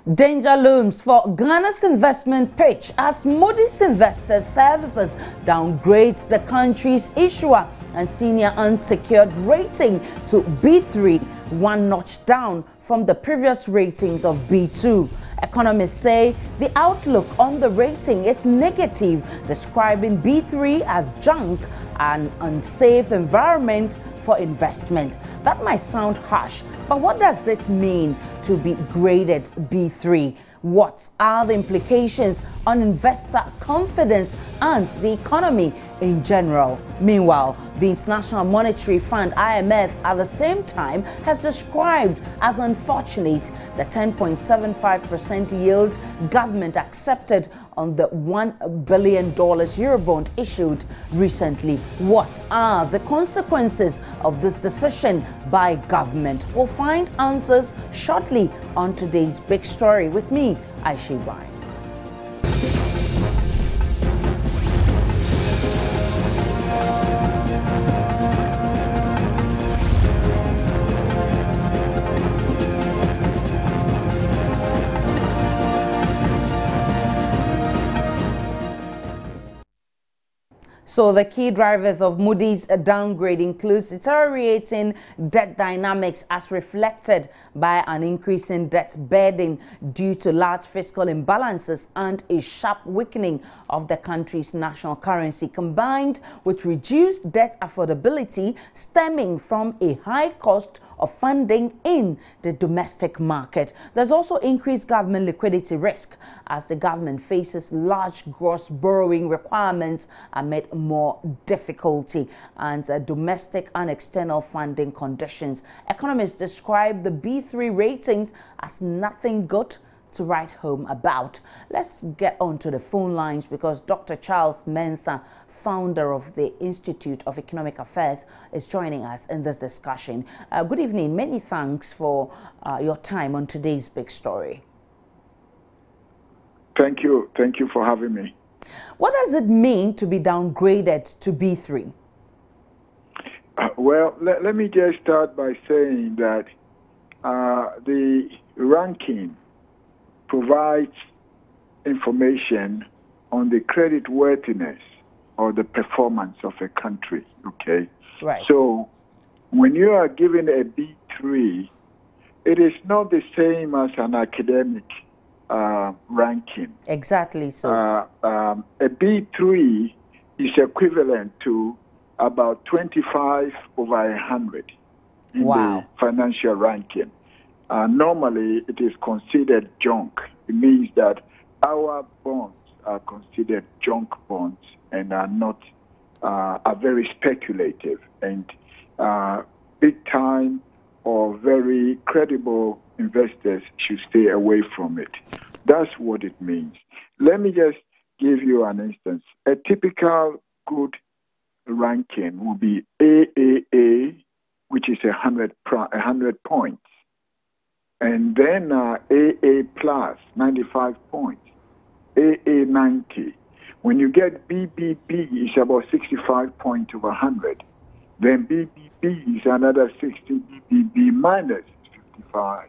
Danger looms for Ghana's investment pitch as Moody's Investor Services downgrades the country's issuer and senior unsecured rating to B3, one notch down from the previous ratings of B2. Economists say the outlook on the rating is negative, describing B3 as junk and unsafe environment for investment. That might sound harsh, but what does it mean to be graded B3? What are the implications on investor confidence and the economy in general? Meanwhile, the International Monetary Fund, IMF, at the same time has described as unfortunate the 10.75% yield government accepted on the $1 billion Eurobond issued recently. What are the consequences of this decision by government? We'll find answers shortly on today's big story. With me, Aishi Bai. So the key drivers of Moody's downgrade includes deteriorating debt dynamics as reflected by an increase in debt burden due to large fiscal imbalances and a sharp weakening of the country's national currency, combined with reduced debt affordability stemming from a high cost of funding in the domestic market. There's also increased government liquidity risk as the government faces large gross borrowing requirements amid more difficulty and domestic and external funding conditions. Economists describe the B3 ratings as nothing good to write home about. Let's get on to the phone lines because Dr. Charles Mensa, founder of the Institute of Economic Affairs, is joining us in this discussion. Good evening. Many thanks for your time on today's big story. Thank you. Thank you for having me. What does it mean to be downgraded to B3? Well, let me just start by saying that the ranking provides information on the creditworthiness or the performance of a country, okay? Right. So when you are given a B3, it is not the same as an academic ranking. Exactly so. A B3 is equivalent to about 25 over 100 in the financial ranking. Normally, it is considered junk. It means that our bonds are considered junk bonds and are not are very speculative and big time or very credible investors should stay away from it. That's what it means. Let me just give you an instance. A typical good ranking will be AAA, which is 100 points. And then AA plus, 95 points. AA 90. When you get BBB, it's about 65 points over 100. Then BBB is another 60, BBB minus 55.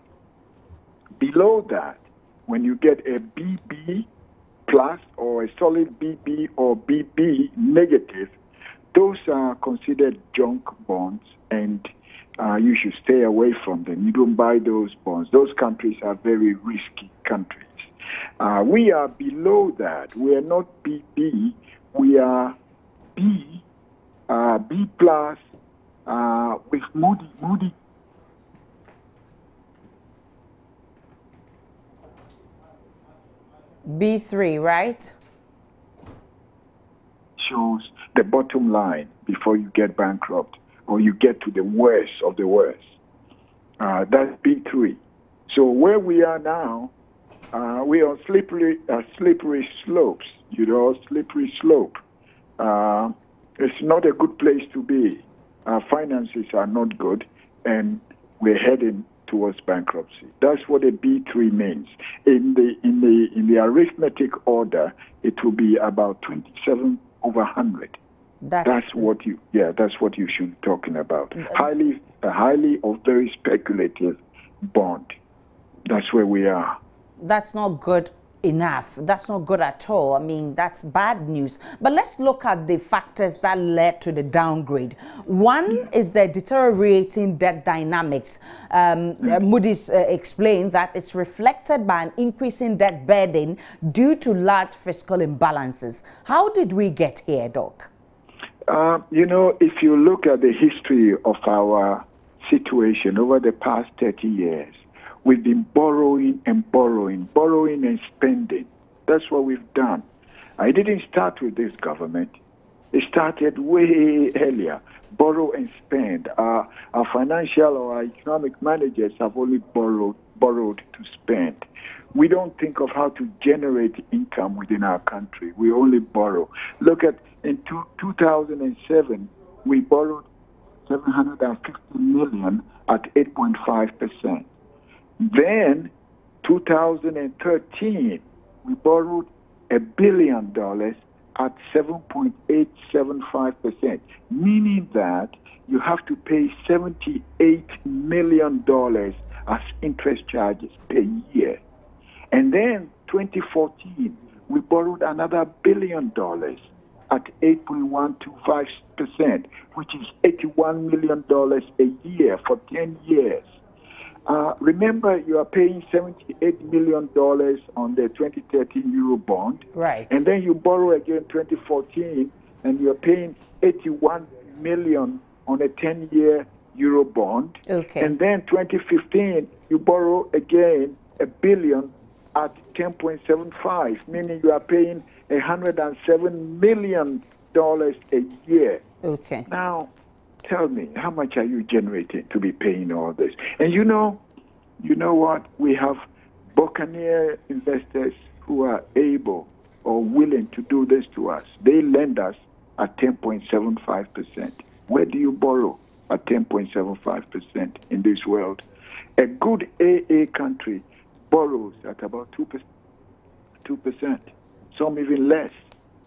Below that, when you get a BB plus or a solid BB or BB negative, those are considered junk bonds and you should stay away from them. You don't buy those bonds. Those countries are very risky countries. We are below that. We are not BB. We are B, B plus with Moody. B3, right? Shows the bottom line before you get bankrupt or you get to the worst of the worst. That's B3. So where we are now, we are on slippery slopes, slippery slope. It's not a good place to be. Our finances are not good, and we're heading towards bankruptcy. That's what a B3 means. In the arithmetic order, it will be about 27 over 100. That's what you should be talking about. Highly or very speculative bond. That's where we are. That's not good enough. That's not good at all. I mean, that's bad news. But let's look at the factors that led to the downgrade. One is the deteriorating debt dynamics. Moody's explained that it's reflected by an increase in debt burden due to large fiscal imbalances. How did we get here, Doc? You know, if you look at the history of our situation over the past 30 years, we've been borrowing and spending. That's what we've done. I didn't start with this government. It started way earlier. Borrow and spend. Our financial or our economic managers have only borrowed to spend. We don't think of how to generate income within our country. We only borrow. Look at in 2007, we borrowed $750 million at 8.5%. Then, 2013, we borrowed $1 billion at 7.875%, meaning that you have to pay $78 million as interest charges per year. And then, 2014, we borrowed another $1 billion at 8.125%, which is $81 million a year for 10 years. Remember, you are paying $78 million on the 2013 Eurobond. Right. And then you borrow again 2014, and you're paying $81 million on a 10-year Eurobond. Okay. And then 2015, you borrow again $1 billion at 10.75, meaning you are paying $107 million a year. Okay. Now, tell me, how much are you generating to be paying all this? And you know what? We have buccaneer investors who are able or willing to do this to us. They lend us at 10.75%. Where do you borrow at 10.75% in this world? A good AA country borrows at about 2%, some even less.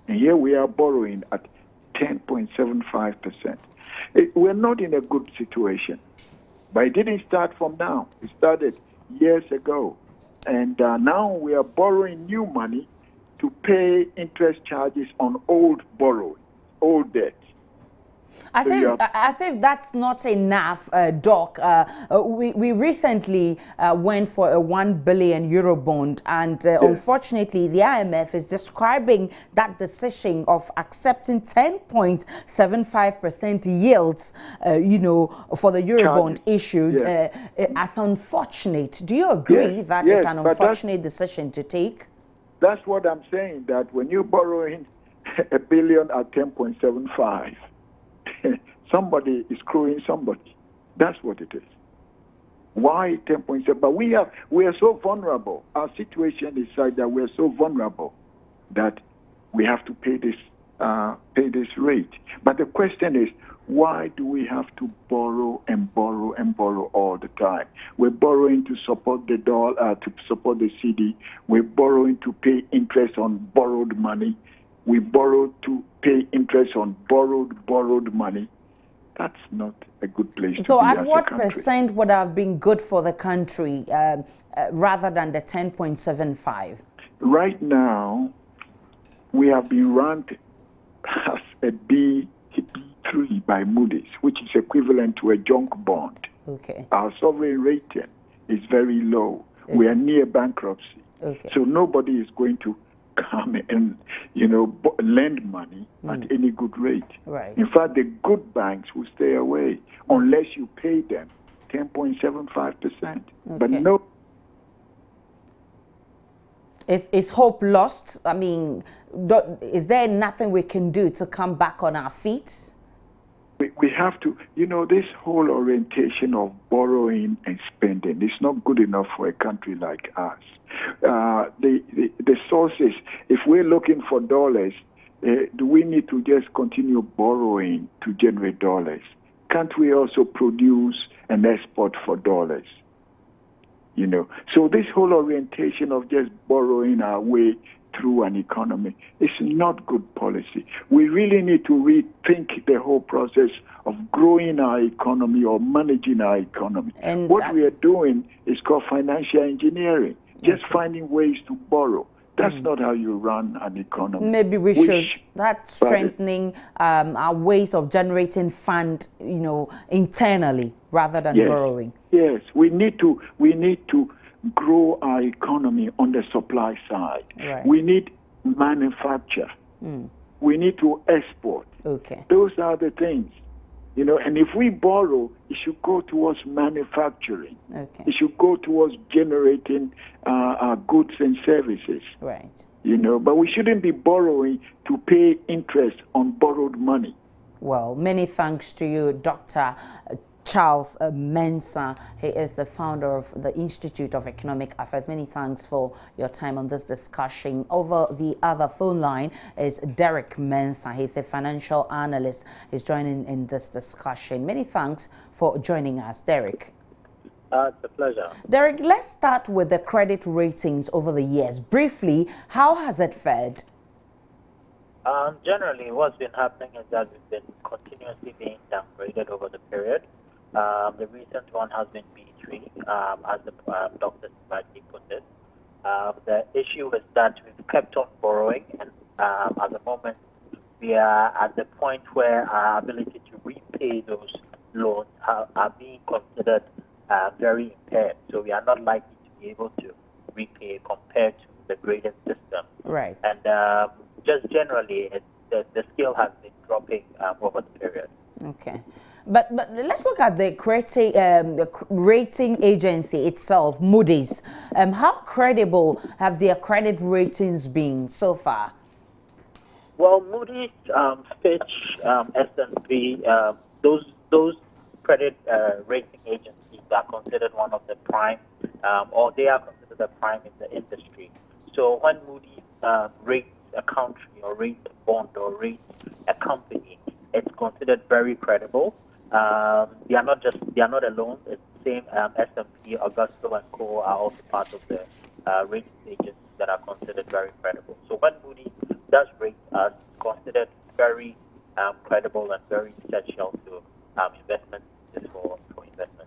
And here we are borrowing at 10.75%. We're not in a good situation. But it didn't start from now. It started years ago. And now we are borrowing new money to pay interest charges on old borrowing, old debt. I think that's not enough, Doc. We recently went for a €1 billion Eurobond, and unfortunately, the IMF is describing that decision of accepting 10.75% yields, for the Eurobond issued as unfortunate. Do you agree that it's an unfortunate decision to take? That's what I'm saying. That when you're borrowing $1 billion at 10.75. Somebody is screwing somebody. That's what it is. Why 10.7? But we are so vulnerable. Our situation is such that we are so vulnerable that we have to pay this rate. But the question is, why do we have to borrow and borrow and borrow all the time? We're borrowing to support the dollar, to support the CD. We're borrowing to pay interest on borrowed money. We borrow to pay interest on borrowed money. That's not a good place to be. So at what percent would have been good for the country rather than the 10.75? Right now, we have been ranked as a B3 by Moody's, which is equivalent to a junk bond. Okay. Our sovereign rating is very low. Okay. We are near bankruptcy. Okay. So nobody is going to come and lend money at any good rate. Right. In fact, the good banks will stay away unless you pay them 10.75%. Okay. But no. Is hope lost? I mean, is there nothing we can do to come back on our feet? We have to, this whole orientation of borrowing and spending is not good enough for a country like us. The sources, if we're looking for dollars, do we need to just continue borrowing to generate dollars? Can't we also produce and export for dollars? So this whole orientation of just borrowing our way through an economy is not good policy. We really need to rethink the whole process of growing our economy or managing our economy. And what we are doing is called financial engineering. just finding ways to borrow. That's not how you run an economy. Maybe we should start strengthening our ways of generating fund, internally rather than borrowing. Yes, we need to grow our economy on the supply side. Right. We need manufacture. We need to export. Okay. Those are the things. And if we borrow, it should go towards manufacturing. Okay. It should go towards generating goods and services. Right. But we shouldn't be borrowing to pay interest on borrowed money. Well, many thanks to you, Dr. Charles Mensa. He is the founder of the Institute of Economic Affairs. Many thanks for your time on this discussion. Over the other phone line is Derek Mensa. He's a financial analyst. He's joining in this discussion. Many thanks for joining us, Derek. It's a pleasure. Derek, let's start with the credit ratings over the years. Briefly, how has it fared? Generally, what's been happening is that we've been continuously being downgraded over the period. The recent one has been B3, as the Dr. Sibaki put it. The issue is that we've kept on borrowing, and at the moment, we are at the point where our ability to repay those loans are being considered very impaired. So we are not likely to be able to repay compared to the graded system. Right. And just generally, the scale has been dropping over the period. Okay. But let's look at the rating agency itself, Moody's. How credible have their credit ratings been so far? Well, Moody, Fitch, S&P, those credit rating agencies are considered one of the prime, or they are considered the prime in the industry. So when Moody rates a country or rates a bond or rates a company, it's considered very credible. They are not alone. It's the same. S&P, Augusto, and Co. are also part of the rating agencies that are considered very credible. So when Moody does rate us, it's considered very credible and very essential to investment for investors.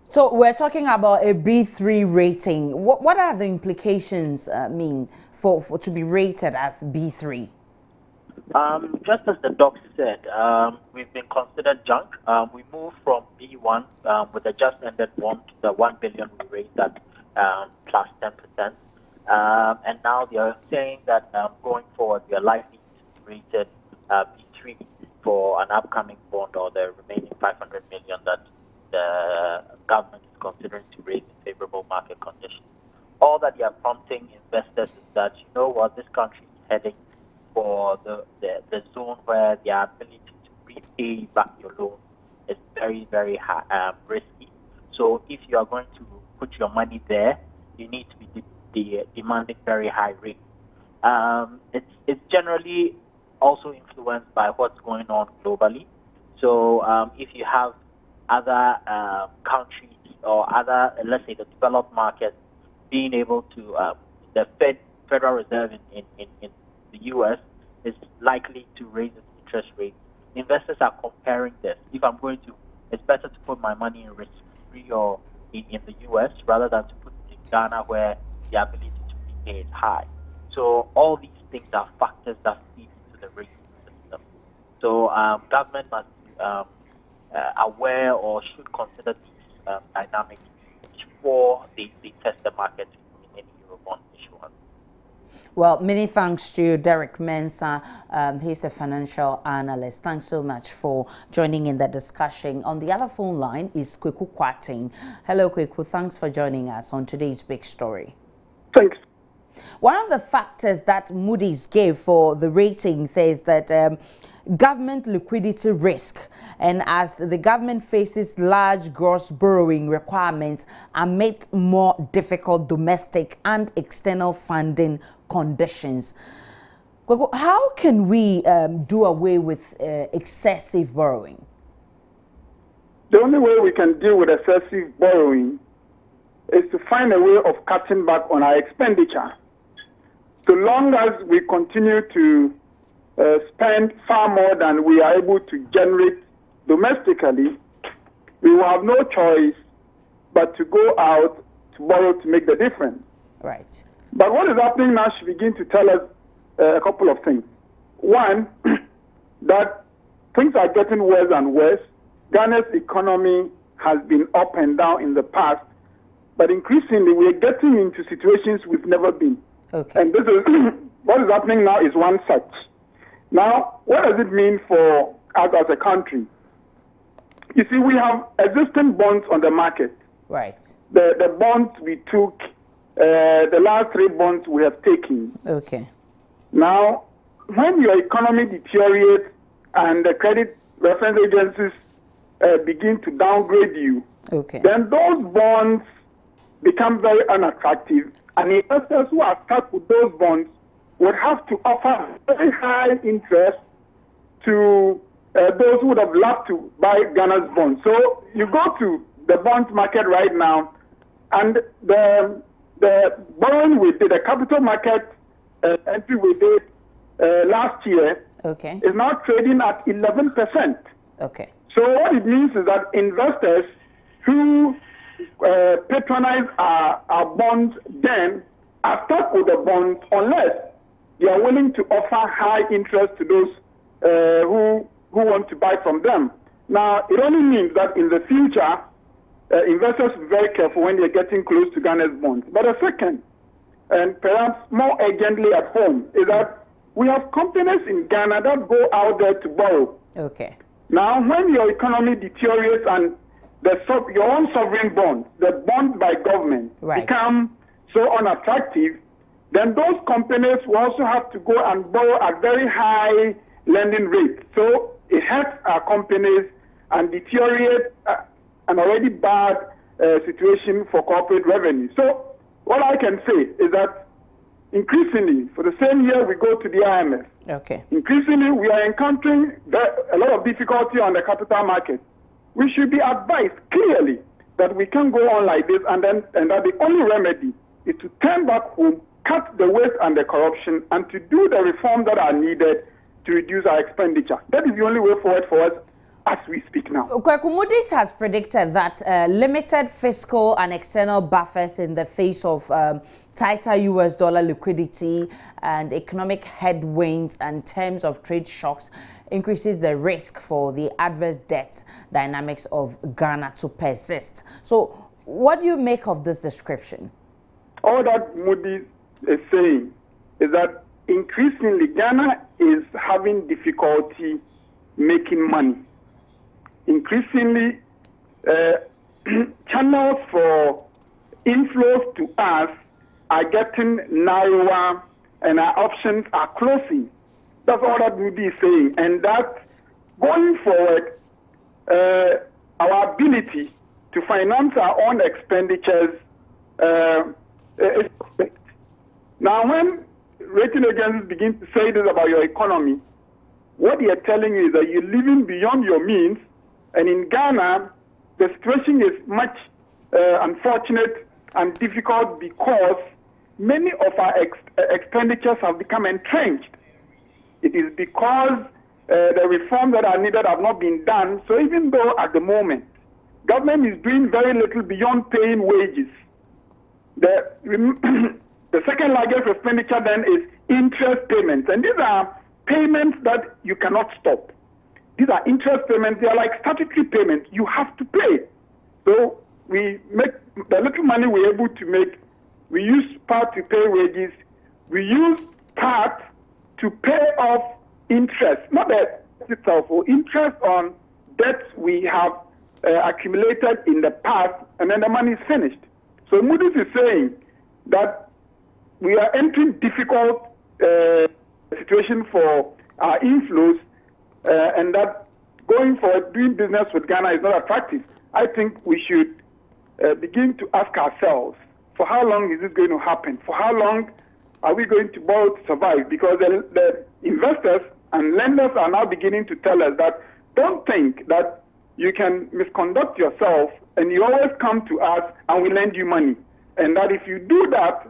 So we're talking about a B3 rating. What are the implications mean for to be rated as B3? Just as the doc said, we've been considered junk. We moved from B1 with the just ended bond to the 1 billion we raised at plus 10%. And now they are saying that going forward, we are likely to be rated B3 for an upcoming bond or the remaining 500 million that the government is considering to raise in favorable market conditions. All that they are prompting investors is that, this country is heading for the zone where the ability to repay back your loan is very, very high, risky. So if you are going to put your money there, you need to be demanding very high rates. It's generally also influenced by what's going on globally. So if you have other countries or other, let's say, the developed markets being able to, the Federal Reserve in the U.S. is likely to raise its interest rate. Investors are comparing this. If I'm going to, it's better to put my money in risk-free or in the U.S. rather than to put it in Ghana where the ability to repay is high. So all these things are factors that feed into the rating system. So government must be aware or should consider these dynamics before they test the market in any Eurobond issuance. Well, many thanks to Derek Mensa. He's a financial analyst. Thanks so much for joining in the discussion. On the other phone line is Kweku Kwating. Hello, Kweku. Thanks for joining us on today's big story. Thanks. One of the factors that Moody's gave for the rating says that government liquidity risk, and as the government faces large gross borrowing requirements amid more difficult domestic and external funding conditions. How can we do away with excessive borrowing? The only way we can deal with excessive borrowing is to find a way of cutting back on our expenditure. So long as we continue to spend far more than we are able to generate domestically, we will have no choice but to go out to to borrow to make the difference. Right. But what is happening now should begin to tell us a couple of things. One, that things are getting worse and worse. Ghana's economy has been up and down in the past, but increasingly we're getting into situations we've never been. Okay. And this is what is happening now is one such. Now, what does it mean for us as a country? You see, we have existing bonds on the market. Right. The bonds we took, the last 3 bonds we have taken. Okay. Now, when your economy deteriorates and the credit reference agencies begin to downgrade you, okay, then those bonds become very unattractive, and investors who are stuck with those bonds would have to offer very high interest to those who would have loved to buy Ghana's bonds. So you go to the bonds market right now, and the borrowing we did, the capital market entry we did last year, okay, is now trading at 11%. Okay. So what it means is that investors who patronize our bonds then are stuck with the bonds unless they are willing to offer high interest to those who want to buy from them. Now, it only means that in the future, investors will be very careful when they're getting close to Ghana's bonds. But a second, and perhaps more urgently at home, is that we have companies in Ghana that go out there to borrow. Okay. Now, when your economy deteriorates and your own sovereign bonds, the bonds by government, right, become so unattractive, then those companies will also have to go and borrow at very high lending rates. So it hurts our companies and deteriorates an already bad situation for corporate revenue. So what I can say is that increasingly, for the same year we go to the IMF, okay, increasingly we are encountering a lot of difficulty on the capital market. We should be advised clearly that we can't go on like this, and that the only remedy is to turn back home, cut the waste and the corruption, and to do the reforms that are needed to reduce our expenditure. That is the only way forward for us as we speak now. Moodys has predicted that limited fiscal and external buffers in the face of tighter US dollar liquidity and economic headwinds and terms of trade shocks increases the risk for the adverse debt dynamics of Ghana to persist. So what do you make of this description? All that Moody is saying is that increasingly Ghana is having difficulty making money. Increasingly, channels for inflows to us are getting narrower and our options are closing. That's all that Moody is saying. And that going forward, our ability to finance our own expenditures is suspect. Now, when rating agencies begin to say this about your economy, what they are telling you is that you're living beyond your means. And in Ghana, the situation is much unfortunate and difficult because many of our expenditures have become entrenched. It is because the reforms that are needed have not been done. So even though at the moment, government is doing very little beyond paying wages, the second largest expenditure then is interest payments. And these are payments that you cannot stop. These are interest payments. They are like statutory payments. You have to pay. So we make the little money we're able to make. We use part to pay wages. We use part to pay off interest, not the itself, or interest on debts we have accumulated in the past, and then the money is finished. So Moodys is saying that we are entering difficult situation for our inflows, and that going forward, doing business with Ghana is not attractive. I think we should begin to ask ourselves, for how long is this going to happen? For how long are we going to borrow to survive? Because the investors and lenders are now beginning to tell us that don't think that you can misconduct yourself and you always come to us and we lend you money. And that if you do that,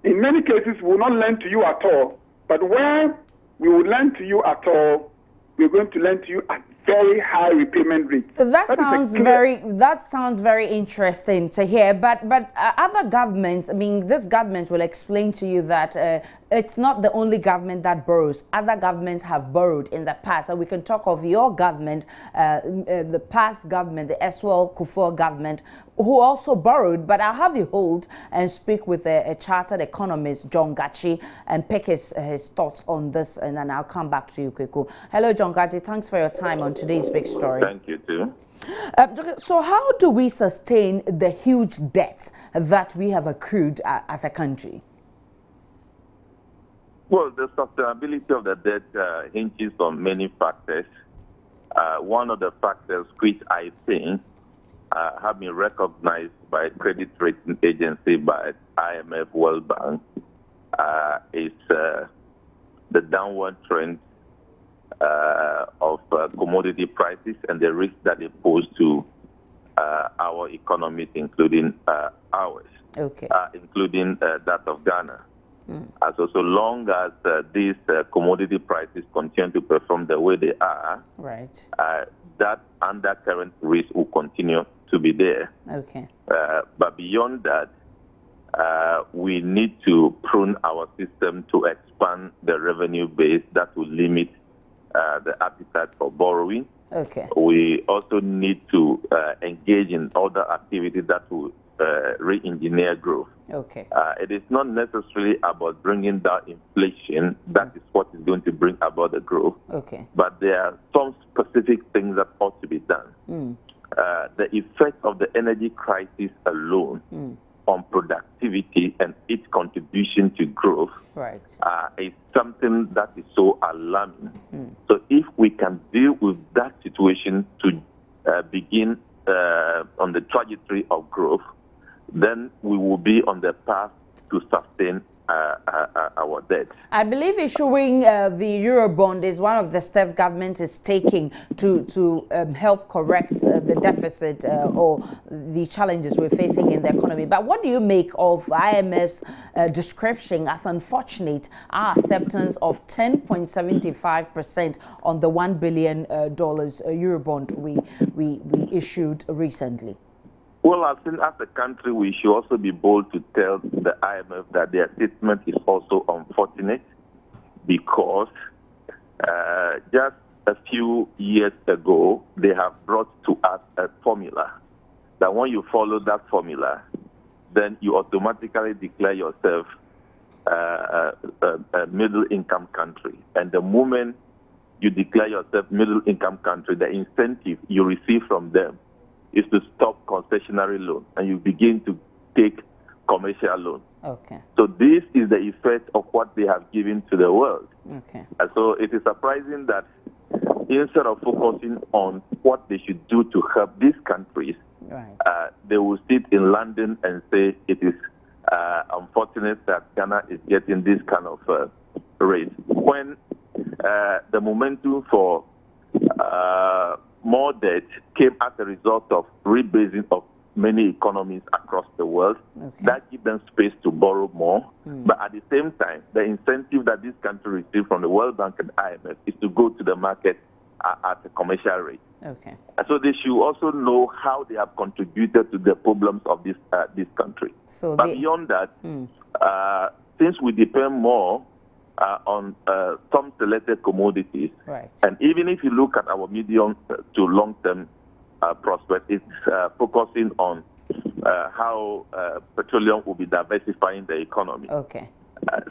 in many cases, we will not lend to you at all. But where we will lend to you at all, we're going to lend to you at very high repayment rate. That sounds very interesting to hear. But other governments, I mean, this government will explain to you that it's not the only government that borrows. Other governments have borrowed in the past, and we can talk of your government, the past government, the Eswell Kufuor government, who also borrowed. But I'll have you hold and speak with a chartered economist, John Gachi, and pick his thoughts on this, and then I'll come back to you, Kweku. Hello, John Gachi. Thanks for your time on today's big story. Thank you, too. So how do we sustain the huge debt that we have accrued as a country? Well, the sustainability of the debt hinges on many factors. One of the factors which I think have been recognized by credit rating agency, by IMF, World Bank, is the downward trend of commodity prices and the risk that they pose to our economies, including ours, including that of Ghana. So long as these commodity prices continue to perform the way they are, that undercurrent risk will continue to be there. But beyond that, we need to prune our system to expand the revenue base that will limit the appetite for borrowing. We also need to engage in other activities that will re-engineer growth. It is not necessarily about bringing down inflation. That is what is going to bring about the growth. But there are some specific things that ought to be done. The effect of the energy crisis alone on productivity and its contribution to growth is something that is so alarming. So if we can deal with that situation to begin on the trajectory of growth, then we will be on the path to sustain our debt. I believe issuing the Eurobond is one of the steps government is taking to help correct the deficit or the challenges we're facing in the economy. But what do you make of IMF's description as unfortunate our acceptance of 10.75% on the $1 billion Eurobond we issued recently? Well, I think as a country, we should also be bold to tell the IMF that their statement is also unfortunate because just a few years ago, they have brought to us a formula that when you follow that formula, then you automatically declare yourself a middle-income country. And the moment you declare yourself middle-income country, the incentive you receive from them is to stop concessionary loan and you begin to take commercial loan. So this is the effect of what they have given to the world. And so it is surprising that instead of focusing on what they should do to help these countries, they will sit in London and say it is unfortunate that Ghana is getting this kind of rate. When the momentum for more debt came as a result of rebasing of many economies across the world. That gives them space to borrow more. But at the same time, the incentive that this country receives from the World Bank and IMF is to go to the market at a commercial rate. And so they should also know how they have contributed to the problems of this country. But beyond that, since we depend more on some selected commodities. And even if you look at our medium to long-term prospect, it's focusing on how petroleum will be diversifying the economy.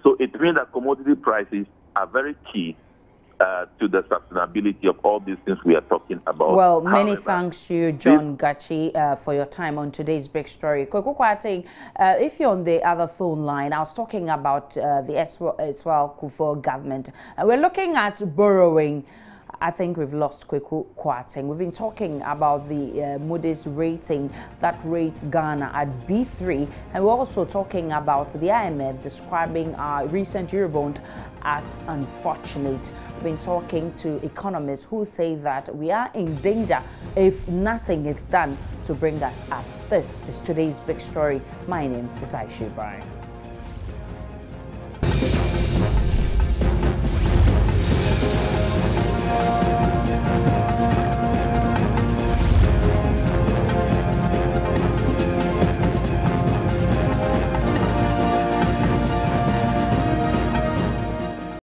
So it means that commodity prices are very key to the sustainability of all these things we are talking about. Well, many thanks to you, John Gachi, for your time on today's big story. Kweku Kwarteng, if you're on the other phone line, I was talking about the Eswell Kufuor government. We're looking at borrowing. I think we've lost Kweku Kwarteng. We've been talking about the Moodys rating that rates Ghana at B3, and we're also talking about the IMF describing our recent Eurobond as unfortunate. We've been talking to economists who say that we are in danger if nothing is done to bring us up. This is today's big story. My name is Aisha Ibrahim.